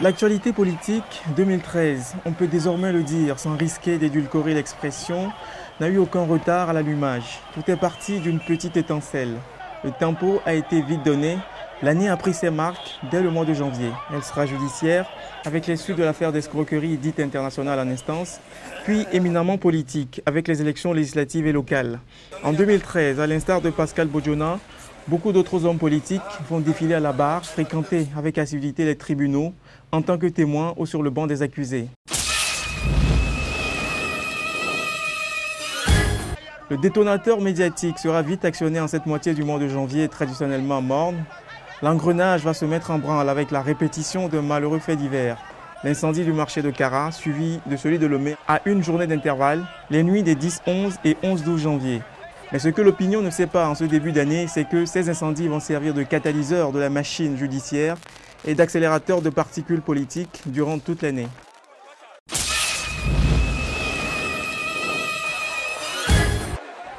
L'actualité politique 2013, on peut désormais le dire sans risquer d'édulcorer l'expression, n'a eu aucun retard à l'allumage. Tout est parti d'une petite étincelle. Le tempo a été vite donné. L'année a pris ses marques dès le mois de janvier. Elle sera judiciaire avec les suites de l'affaire d'escroquerie dite internationale en instance, puis éminemment politique avec les élections législatives et locales. En 2013, à l'instar de Pascal Bodiona, beaucoup d'autres hommes politiques vont défiler à la barre, fréquenter avec assiduité les tribunaux en tant que témoins ou sur le banc des accusés. Le détonateur médiatique sera vite actionné en cette moitié du mois de janvier traditionnellement morne. L'engrenage va se mettre en branle avec la répétition d'un malheureux fait divers. L'incendie du marché de Cara, suivi de celui de Lomé, à une journée d'intervalle, les nuits des 10-11 et 11-12 janvier. Mais ce que l'opinion ne sait pas en ce début d'année, c'est que ces incendies vont servir de catalyseur de la machine judiciaire et d'accélérateur de particules politiques durant toute l'année.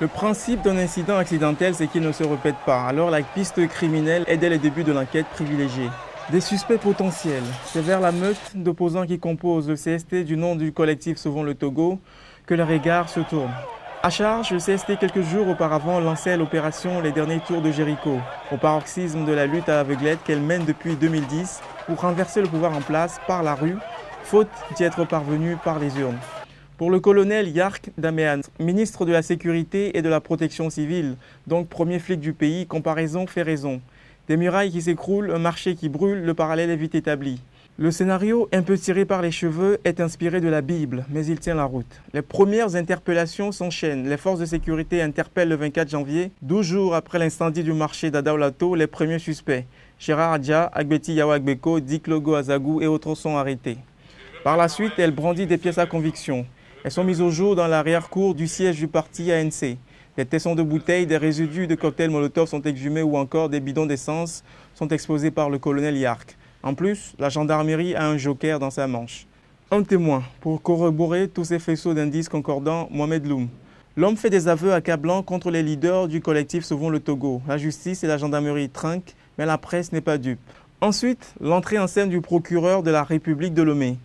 Le principe d'un incident accidentel, c'est qu'il ne se répète pas. Alors la piste criminelle est dès le début de l'enquête privilégiée. Des suspects potentiels, c'est vers la meute d'opposants qui composent le CST du nom du collectif Sauvons le Togo que le regard se tourne. À charge, le CST quelques jours auparavant lançait l'opération Les Derniers Tours de Jéricho, au paroxysme de la lutte à l'aveuglette qu'elle mène depuis 2010 pour renverser le pouvoir en place par la rue, faute d'y être parvenu par les urnes. Pour le colonel Yark Daméan, ministre de la Sécurité et de la Protection civile, donc premier flic du pays, comparaison fait raison. Des murailles qui s'écroulent, un marché qui brûle, le parallèle est vite établi. Le scénario, un peu tiré par les cheveux, est inspiré de la Bible, mais il tient la route. Les premières interpellations s'enchaînent. Les forces de sécurité interpellent le 24 janvier, 12 jours après l'incendie du marché d'Adaolato, les premiers suspects. Gérard Adja, Agbeti Yawagbeko, Dick Logo Azagou et autres sont arrêtés. Par la suite, elles brandissent des pièces à conviction. Elles sont mises au jour dans l'arrière-cour du siège du parti ANC. Des tessons de bouteilles, des résidus de cocktails Molotov sont exhumés ou encore des bidons d'essence sont exposés par le colonel Yark. En plus, la gendarmerie a un joker dans sa manche. Un témoin pour corroborer tous ces faisceaux d'indices concordants, Mohamed Loum. L'homme fait des aveux accablants contre les leaders du collectif Sauvons le Togo. La justice et la gendarmerie trinquent, mais la presse n'est pas dupe. Ensuite, l'entrée en scène du procureur de la République de Lomé.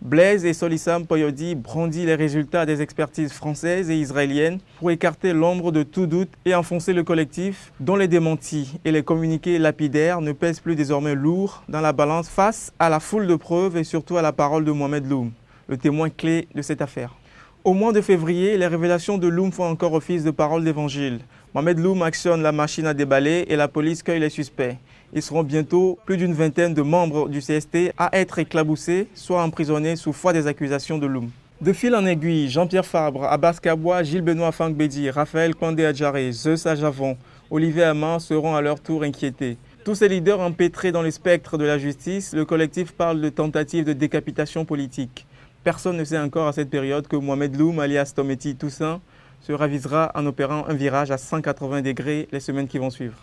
Blaise et Solissam Poyodi brandit les résultats des expertises françaises et israéliennes pour écarter l'ombre de tout doute et enfoncer le collectif dont les démentis et les communiqués lapidaires ne pèsent plus désormais lourd dans la balance face à la foule de preuves et surtout à la parole de Mohamed Loum, le témoin clé de cette affaire. Au mois de février, les révélations de Loum font encore office de parole d'évangile. Mohamed Loum actionne la machine à déballer et la police cueille les suspects. Ils seront bientôt plus d'une vingtaine de membres du CST à être éclaboussés, soit emprisonnés sous foi des accusations de Loum. De fil en aiguille, Jean-Pierre Fabre, Abbas Kaboua, Gilles-Benoît Fangbedi, Raphaël Kwandé Adjaré, Zeus Ajavon, Olivier Hamon seront à leur tour inquiétés. Tous ces leaders empêtrés dans le spectre de la justice, le collectif parle de tentative de décapitation politique. Personne ne sait encore à cette période que Mohamed Loum, alias Tometi Toussaint, se ravisera en opérant un virage à 180 degrés les semaines qui vont suivre.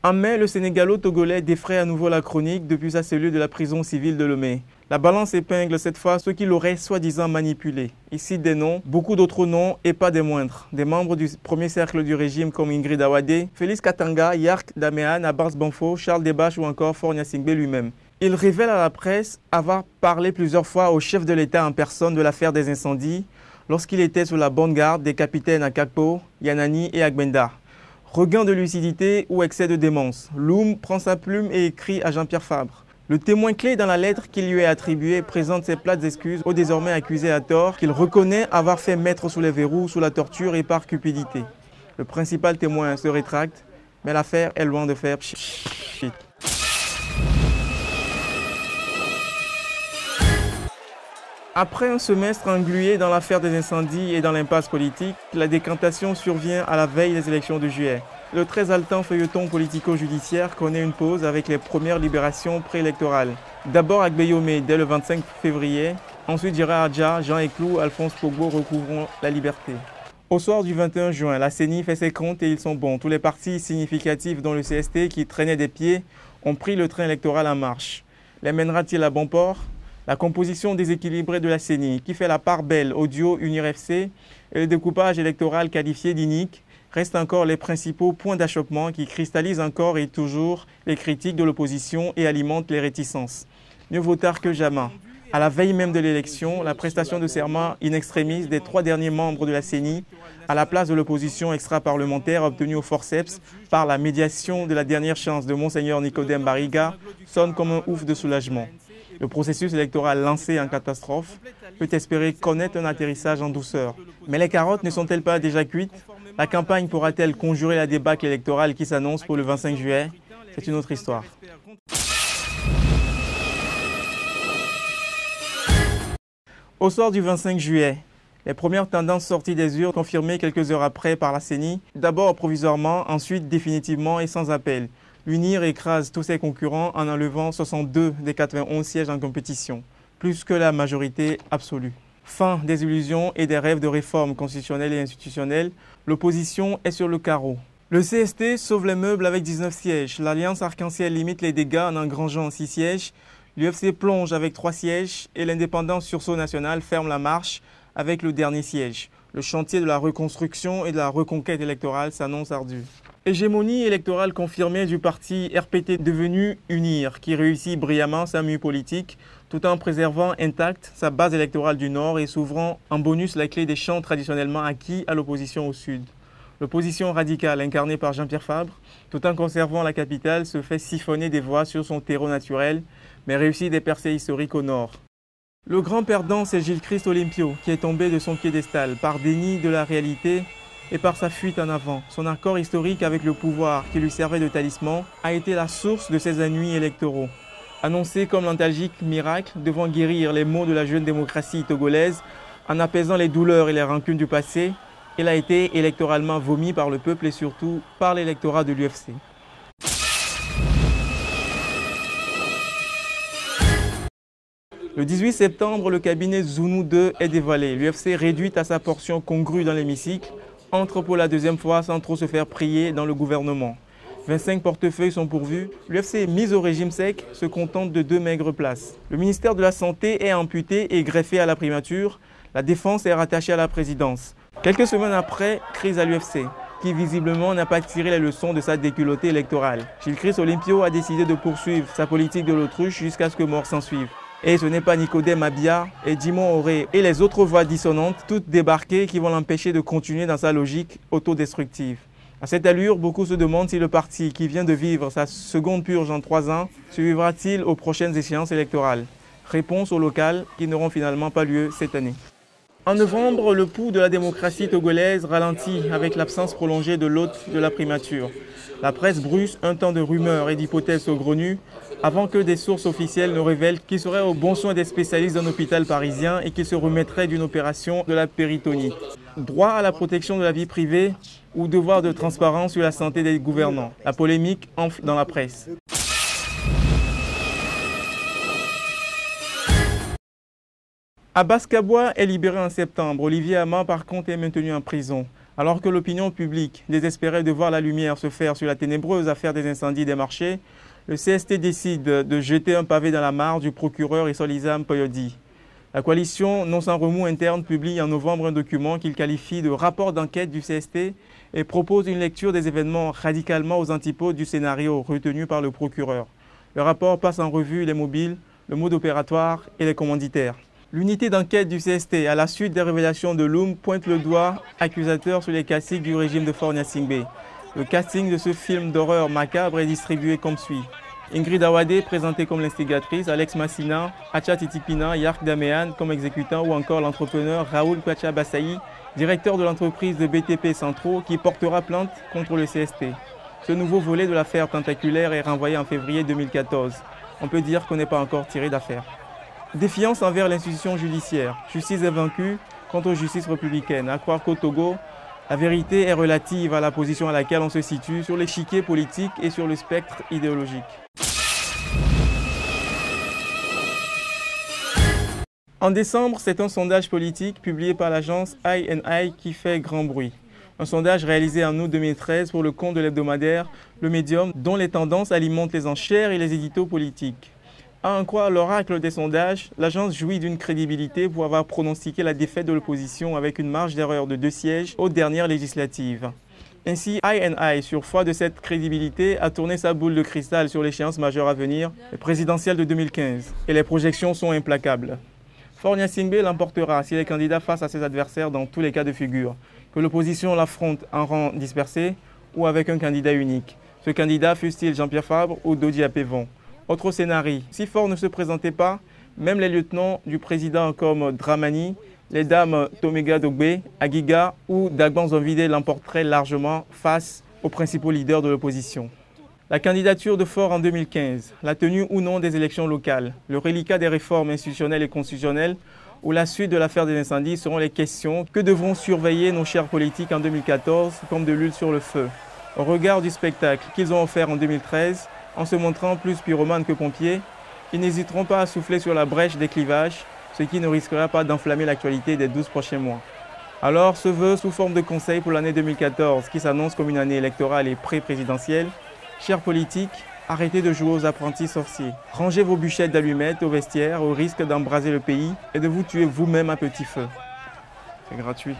En mai, le Sénégalo-Togolais défraie à nouveau la chronique depuis sa cellule de la prison civile de Lomé. La balance épingle cette fois ceux qui l'auraient soi-disant manipulé. Il cite des noms, beaucoup d'autres noms et pas des moindres. Des membres du premier cercle du régime comme Ingrid Awadé, Félix Katanga, Yark Daméan, Abbas Banfo, Charles Debache ou encore Faure Gnassingbé lui-même. Il révèle à la presse avoir parlé plusieurs fois au chef de l'État en personne de l'affaire des incendies lorsqu'il était sous la bonne garde des capitaines Akakpo, Yanani et Agbenda. Regain de lucidité ou excès de démence, Loum prend sa plume et écrit à Jean-Pierre Fabre. Le témoin clé dans la lettre qui lui est attribuée présente ses plates excuses au désormais accusé à tort qu'il reconnaît avoir fait mettre sous les verrous, sous la torture et par cupidité. Le principal témoin se rétracte, mais l'affaire est loin de faire pchit. Après un semestre englué dans l'affaire des incendies et dans l'impasse politique, la décantation survient à la veille des élections de juillet. Le très haletant feuilleton politico-judiciaire connaît une pause avec les premières libérations préélectorales. D'abord à Gbeyomé dès le 25 février, ensuite Gérard Adja, Jean Eclou, Alphonse Pogbo recouvront la liberté. Au soir du 21 juin, la CENI fait ses comptes et ils sont bons. Tous les partis significatifs dont le CST qui traînait des pieds ont pris le train électoral en marche. Les mènera-t-il à bon port ? La composition déséquilibrée de la CENI, qui fait la part belle au duo Unir FC, et le découpage électoral qualifié d'inique, restent encore les principaux points d'achoppement qui cristallisent encore et toujours les critiques de l'opposition et alimentent les réticences. Mieux vaut tard que jamais. À la veille même de l'élection, la prestation de serment in extremis des 3 derniers membres de la CENI à la place de l'opposition extra-parlementaire obtenue au forceps par la médiation de la dernière chance de Monseigneur Nicodème Barriga sonne comme un ouf de soulagement. Le processus électoral lancé en catastrophe peut espérer connaître un atterrissage en douceur. Mais les carottes ne sont-elles pas déjà cuites? La campagne pourra-t-elle conjurer la débâcle électorale qui s'annonce pour le 25 juillet? C'est une autre histoire. Au soir du 25 juillet, les premières tendances sorties des urnes confirmées quelques heures après par la CENI, d'abord provisoirement, ensuite définitivement et sans appel. L'UNIR écrase tous ses concurrents en enlevant 62 des 91 sièges en compétition, plus que la majorité absolue. Fin des illusions et des rêves de réformes constitutionnelles et institutionnelles, l'opposition est sur le carreau. Le CST sauve les meubles avec 19 sièges, l'Alliance Arc-en-Ciel limite les dégâts en engrangeant 6 sièges, l'UFC plonge avec 3 sièges et l'indépendance sursaut national ferme la marche avec le dernier siège. Le chantier de la reconstruction et de la reconquête électorale s'annonce ardu. Hégémonie électorale confirmée du parti RPT devenu UNIR, qui réussit brillamment sa mue politique tout en préservant intacte sa base électorale du Nord et s'ouvrant en bonus la clé des champs traditionnellement acquis à l'opposition au Sud. L'opposition radicale incarnée par Jean-Pierre Fabre, tout en conservant la capitale, se fait siphonner des voix sur son terreau naturel, mais réussit des percées historiques au Nord. Le grand perdant, c'est Gilles-Christ Olympio, qui est tombé de son piédestal par déni de la réalité et par sa fuite en avant. Son accord historique avec le pouvoir qui lui servait de talisman a été la source de ses ennuis électoraux. Annoncé comme l'antalgique miracle devant guérir les maux de la jeune démocratie togolaise en apaisant les douleurs et les rancunes du passé, il a été électoralement vomi par le peuple et surtout par l'électorat de l'UFC. Le 18 septembre, le cabinet Zounou 2 est dévoilé. L'UFC, réduite à sa portion congrue dans l'hémicycle, entre pour la deuxième fois sans trop se faire prier dans le gouvernement. 25 portefeuilles sont pourvus. L'UFC, mise au régime sec, se contente de 2 maigres places. Le ministère de la Santé est amputé et greffé à la primature. La défense est rattachée à la présidence. Quelques semaines après, crise à l'UFC, qui visiblement n'a pas tiré les leçons de sa déculottée électorale. Gilles-Christ Olympio a décidé de poursuivre sa politique de l'autruche jusqu'à ce que mort s'ensuive. Et ce n'est pas Nicodème Abia et Dimon Auré et les autres voix dissonantes, toutes débarquées, qui vont l'empêcher de continuer dans sa logique autodestructive. À cette allure, beaucoup se demandent si le parti qui vient de vivre sa seconde purge en 3 ans survivra-t-il aux prochaines échéances électorales. Réponse aux locales qui n'auront finalement pas lieu cette année. En novembre, le pouls de la démocratie togolaise ralentit avec l'absence prolongée de l'hôte de la primature. La presse brusse un temps de rumeurs et d'hypothèses saugrenues avant que des sources officielles ne révèlent qu'il serait au bon soin des spécialistes d'un hôpital parisien et qu'il se remettrait d'une opération de la péritonite. Droit à la protection de la vie privée ou devoir de transparence sur la santé des gouvernants. La polémique enfle dans la presse. Abbas Kaboua est libéré en septembre. Olivier Ama, par contre, est maintenu en prison. Alors que l'opinion publique désespérait de voir la lumière se faire sur la ténébreuse affaire des incendies des marchés, le CST décide de jeter un pavé dans la mare du procureur Issolisam Poyodi. La coalition, non sans remous interne, publie en novembre un document qu'il qualifie de rapport d'enquête du CST et propose une lecture des événements radicalement aux antipodes du scénario retenu par le procureur. Le rapport passe en revue les mobiles, le mode opératoire et les commanditaires. L'unité d'enquête du CST, à la suite des révélations de Loum, pointe le doigt accusateur sur les classiques du régime de Faure Gnassingbé. Le casting de ce film d'horreur macabre est distribué comme suit. Ingrid Awade, présentée comme l'instigatrice, Alex Massina, Acha Titipina, Yark Damean comme exécutant ou encore l'entrepreneur Raoul Kwacha Bassaï, directeur de l'entreprise de BTP Centraux, qui portera plainte contre le CST. Ce nouveau volet de l'affaire tentaculaire est renvoyé en février 2014. On peut dire qu'on n'est pas encore tiré d'affaire. Défiance envers l'institution judiciaire. Justice est vaincue contre justice républicaine. À croire qu'au Togo, la vérité est relative à la position à laquelle on se situe sur l'échiquier politique et sur le spectre idéologique. En décembre, c'est un sondage politique publié par l'agence I&I qui fait grand bruit. Un sondage réalisé en août 2013 pour le compte de l'hebdomadaire Le Médium, dont les tendances alimentent les enchères et les éditos politiques. À en croire l'oracle des sondages, l'agence jouit d'une crédibilité pour avoir pronostiqué la défaite de l'opposition avec une marge d'erreur de 2 sièges aux dernières législatives. Ainsi, I&I, sur foi de cette crédibilité, a tourné sa boule de cristal sur l'échéance majeure à venir, les présidentielles de 2015, et les projections sont implacables. Faure Gnassingbé l'emportera s'il est candidat face à ses adversaires dans tous les cas de figure, que l'opposition l'affronte en rang dispersé ou avec un candidat unique. Ce candidat fût-il Jean-Pierre Fabre ou Dodi Apevon. Autre scénario, si Faure ne se présentait pas, même les lieutenants du président comme Dramani, les dames Tomega Dogbe, Agiga ou Dagban Zonvide l'emporteraient largement face aux principaux leaders de l'opposition. La candidature de Faure en 2015, la tenue ou non des élections locales, le reliquat des réformes institutionnelles et constitutionnelles ou la suite de l'affaire des incendies seront les questions que devront surveiller nos chers politiques en 2014 comme de l'huile sur le feu. Au regard du spectacle qu'ils ont offert en 2013, en se montrant plus pyromanes que pompiers, ils n'hésiteront pas à souffler sur la brèche des clivages, ce qui ne risquera pas d'enflammer l'actualité des 12 prochains mois. Alors, ce vœu sous forme de conseil pour l'année 2014, qui s'annonce comme une année électorale et pré-présidentielle, chers politiques, arrêtez de jouer aux apprentis sorciers. Rangez vos bûchettes d'allumettes au vestiaire au risque d'embraser le pays et de vous tuer vous-même à petit feu. C'est gratuit.